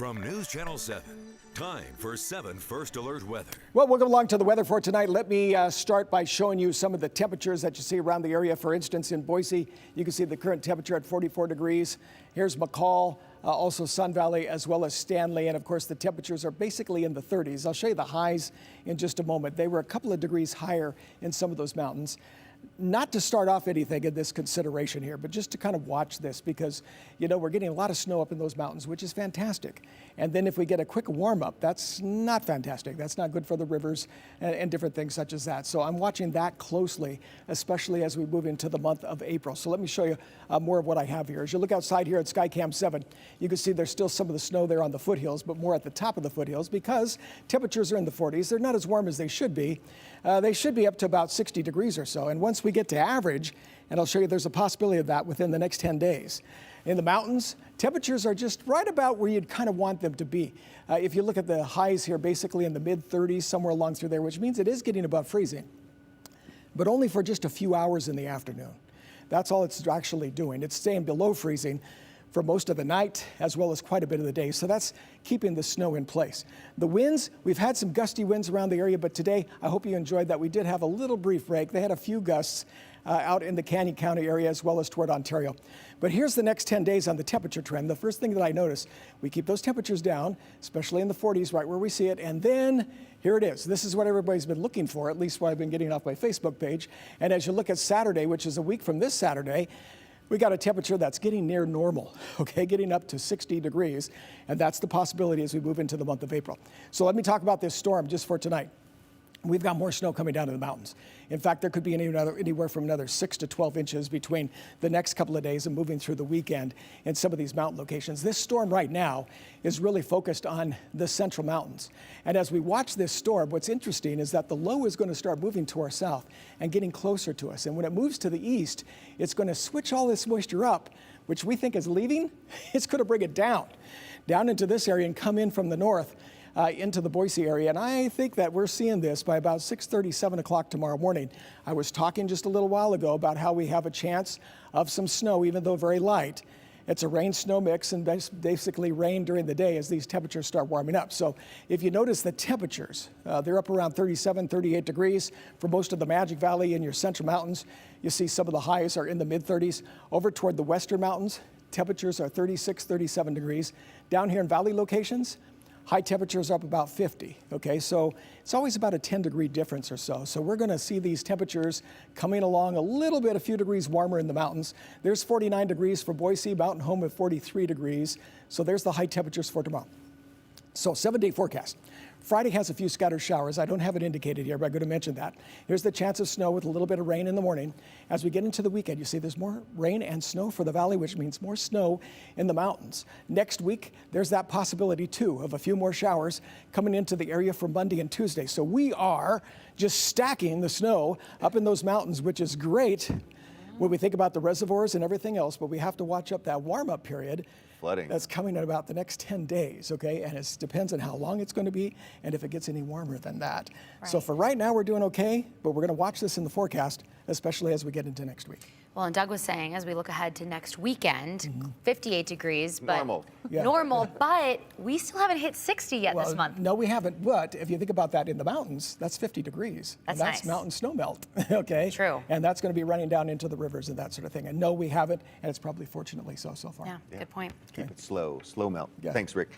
From News Channel 7, time for 7 First Alert weather. Well, welcome along to the weather for tonight. Let me start by showing you some of the temperatures that you see around the area. For instance, in Boise, you can see the current temperature at 44 degrees. Here's McCall, also Sun Valley, as well as Stanley. And of course, the temperatures are basically in the 30s. I'll show you the highs in just a moment. They were a couple of degrees higher in some of those mountains. Not to start off anything in this consideration here, but just to kind of watch this because, you know, we're getting a lot of snow up in those mountains, which is fantastic. And then if we get a quick warm up, that's not fantastic. That's not good for the rivers and different things such as that. So I'm watching that closely, especially as we move into the month of April. So let me show you more of what I have here. As you look outside here at Skycam 7, you can see there's still some of the snow there on the foothills, but more at the top of the foothills because temperatures are in the 40s. They're not as warm as they should be. They should be up to about 60 degrees or so. And once we get to average, and I'll show you there's a possibility of that within the next 10 days. In the mountains, temperatures are just right about where you'd kind of want them to be. If you look at the highs here, basically in the mid-30s, somewhere along through there, which means it is getting above freezing, but only for just a few hours in the afternoon. That's all it's actually doing. It's staying below freezing for most of the night as well as quite a bit of the day. So that's keeping the snow in place. The winds, we've had some gusty winds around the area, but today I hope you enjoyed that. We did have a little brief break. They had a few gusts out in the Canyon County area as well as toward Ontario. But here's the next 10 days on the temperature trend. The first thing that I notice, we keep those temperatures down, especially in the 40s, right where we see it. And then here it is. This is what everybody's been looking for, at least what I've been getting off my Facebook page. And as you look at Saturday, which is a week from this Saturday, we got a temperature that's getting near normal, okay, getting up to 60 degrees, and that's the possibility as we move into the month of April. So let me talk about this storm just for tonight. We've got more snow coming down to the mountains. In fact, there could be anywhere from another 6 to 12 inches between the next couple of days and moving through the weekend in some of these mountain locations. This storm right now is really focused on the central mountains. And as we watch this storm, what's interesting is that the low is going to start moving to our south and getting closer to us. And when it moves to the east, it's going to switch all this moisture up, which we think is leaving. It's going to bring it down into this area and come in from the north. Into the Boise area, and I think that we're seeing this by about 6:30, 7 o'clock tomorrow morning. I was talking just a little while ago about how we have a chance of some snow, even though very light. It's a rain-snow mix and basically rain during the day as these temperatures start warming up. So if you notice the temperatures, they're up around 37, 38 degrees for most of the Magic Valley in your central mountains. You see some of the highs are in the mid-30s. Over toward the western mountains, temperatures are 36, 37 degrees. Down here in valley locations, high temperatures up about 50, okay? So it's always about a 10-degree difference or so. So we're going to see these temperatures coming along a little bit, a few degrees warmer in the mountains. There's 49 degrees for Boise, Mountain Home at 43 degrees. So there's the high temperatures for tomorrow. So 7-day forecast. Friday has a few scattered showers. I don't have it indicated here, but I'm going to mention that. Here's the chance of snow with a little bit of rain in the morning. As we get into the weekend, you see there's more rain and snow for the valley, which means more snow in the mountains. Next week, there's that possibility, too, of a few more showers coming into the area for Monday and Tuesday. So we are just stacking the snow up in those mountains, which is great when we think about the reservoirs and everything else, but we have to watch up that warm-up period. Flooding. That's coming in about the next 10 days, okay? And it depends on how long it's going to be and if it gets any warmer than that. Right. So for right now, we're doing okay, but we're going to watch this in the forecast, especially as we get into next week. Well, and Doug was saying, as we look ahead to next weekend, 58 degrees, but normal. Yeah. Normal, but we still haven't hit 60 yet this month. No, we haven't. But if you think about that in the mountains, that's 50 degrees. That's nice. Mountain snow melt, okay? True. And that's going to be running down into the rivers and that sort of thing. And no, we haven't, and it's probably fortunately so far. Yeah, good point. Keep it slow melt. Yeah. Thanks, Rick.